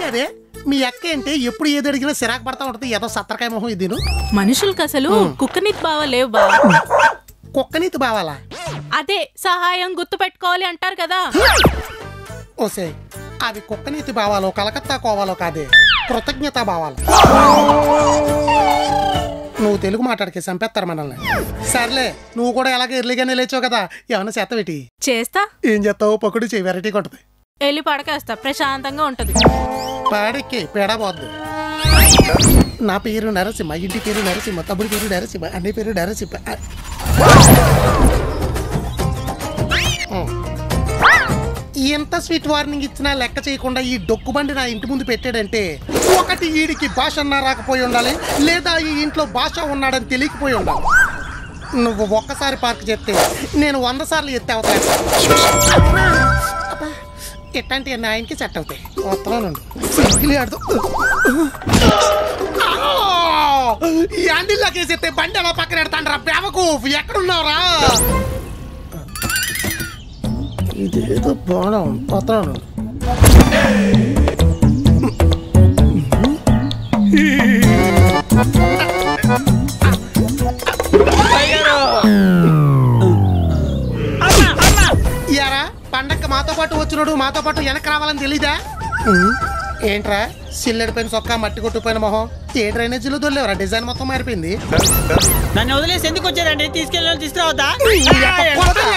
అదే మీ అక్క ఏంటి ఎప్పుడు ఏది అడిగినా సిరాకు పడతా ఉంటది ఏదో సత్తరకాయ మొహం ఇది మనుషులకు అసలు కుక్కనీతి బావా లేవు బా. కుక్కనీతి బావాలా? అదే సహాయం గుర్తు పెట్టుకోవాలి అంటారు కదా. ఓసే అవి కుక్కనీతి బావాలో కలకత్తా కోవాలో కాదే కృతజ్ఞత బావాలు. నువ్వు తెలుగు మాట్లాడికే చంపేస్తారు మనల్ని. సర్లే నువ్వు కూడా ఎలాగ ఎర్లీగానే లేచావు కదా ఏమన్నా చేత్తవేటి? చేస్తా. ఏం చేస్తావు? పకుడు చేయి వెరైటీగా ఉంటది. వెళ్ళి పడకేస్తా ప్రశాంతంగా ఉంటది. పాడెక్కి పేడా పోద్దు. నా పేరు నరసింహ, ఇంటి పేరు నరసింహ, తమ్ముడి పేరు నరసింహ, అన్ని పేరు నరసింహ. ఎంత స్వీట్ వార్నింగ్ ఇచ్చినా లెక్క చేయకుండా ఈ డొక్కుబండి నా ఇంటి ముందు పెట్టాడంటే ఒకటి వీడికి భాష అన్నా రాకపోయి ఉండాలి, లేదా ఈ ఇంట్లో భాష ఉన్నాడని తెలియకపోయి ఉండాలి. నువ్వు ఒక్కసారి పార్క్ చేస్తే నేను 100 సార్లు ఎత్తే అవుతాను. ఎట్లాంటి ఆయనకి సెట్ అవుతాయి. వస్తున్నాను ఈ అండిల్లాకేసేస్తే బండి ఎలా పక్కన పెడతాను రా బేవకు. ఎక్కడున్నావురా? ఇదేదో బాణం పత్రాను. యారా పండక్క మాతో పాటు వచ్చినాడు, మాతో పాటు వెనక్కి రావాలని తెలీదా? ఏంట్రా సిల్లెడిపోయిన సొక్కా మట్టి కొట్టుకుపోయిన మొహం ఏ డ్రైనేజీలో దొల్లేవరా? డిజైన్ మొత్తం మారిపోయింది. నన్ను వదిలేసి ఎందుకు వచ్చారండి? తీసుకెళ్ళి తీసుకురావద్దా?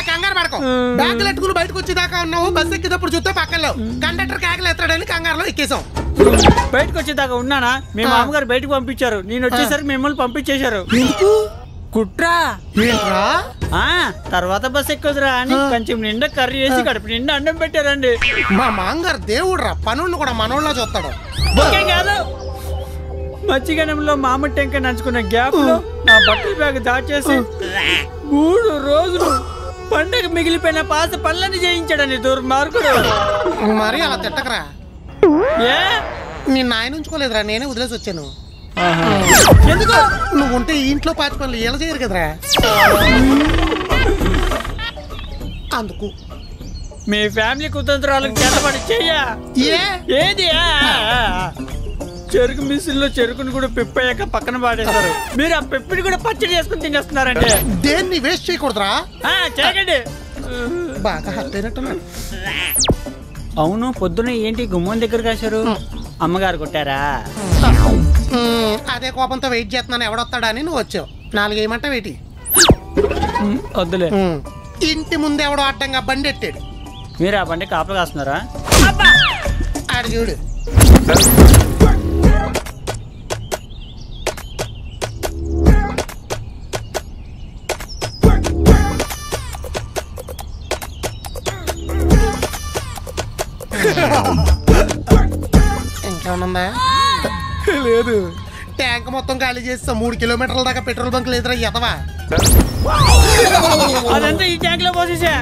కంగారు పడకం. బ్యాగులు ఎట్టుకుని బయటకు వచ్చేదాకా ఉన్నావు. బస్ ఎక్కేటప్పుడు చూస్తే పక్కలో కండక్టర్ కేకలు ఎత్తాడని కంగారులో ఎక్కేసాం. బయటకు వచ్చేదాకా ఉన్నానా? మీ మామగారు బయటకు పంపించారు. నేను వచ్చేసరికి మిమ్మల్ని పంపించేశారు. కుట్రా తర్వాత బస్ ఎక్కువరా అని కొంచెం నిండా కర్రీ వేసి కడుపు నిండా అన్నం పెట్టారండి. మా మామగారు దేవుడు రా, పనులను కూడా మనోళ్ళ చూస్తాడు. కాదు మజ్జిగనంలో మామిడి టెంకాయ నంచుకున్న గ్యాప్ లో నా బట్టల బ్యాగ్ దాచేసి 3 రోజులు పండగ మిగిలిపోయిన పాస పనులని చేయించాడని దుర్మార్గుడు. మరి అలా తిట్టకరా. నిన్న ఆయన ఉంచుకోలేదురా, నేనే వదిలేసి వచ్చాను. ఎందుకు? నువ్వు ఉంటే ఇంట్లో పాచి పనులు ఎలా చేయరు కదరా. అందుకు మీ ఫ్యామిలీ కుతంత్రాలకు చెత్తపడి చెయ్యా. ఏది చెరుకు మిషన్లో చెరుకుని కూడా పిప్పయ్యాక పక్కన పాడేస్తారు. మీరు ఆ పిప్పిని కూడా పచ్చడి చేసుకుని తినేస్తున్నారండి. దేన్ని వేస్ట్ చేయకూడదురా. చేయకండి. బాగా హర్ట్ అయినట్టున్నాడు. అవును పొద్దున ఏంటి గుమ్మం దగ్గర కాశారు? అమ్మగారు కొట్టారా? అదే కోపంతో వెయిట్ చేస్తున్నాను ఎవడొస్తాడా అని నువ్వు వచ్చావు. 4 వేయమంటా వేటి? వద్దులే. ఇంటి ముందు ఎవడో అడ్డంగా బండి ఎట్టాడు. మీరు ఆ బండి కాపలా కాస్తున్నారా? ఆడు చూడు. ఇంకేమన్నా లేదు. ట్యాంక్ మొత్తం ఖాళీ చేస్తా. 3 కిలోమీటర్ల దాకా పెట్రోల్ బంక్ లేదురా ఎదవా. అదంతా ఈ ట్యాంక్ లో పోసేసా.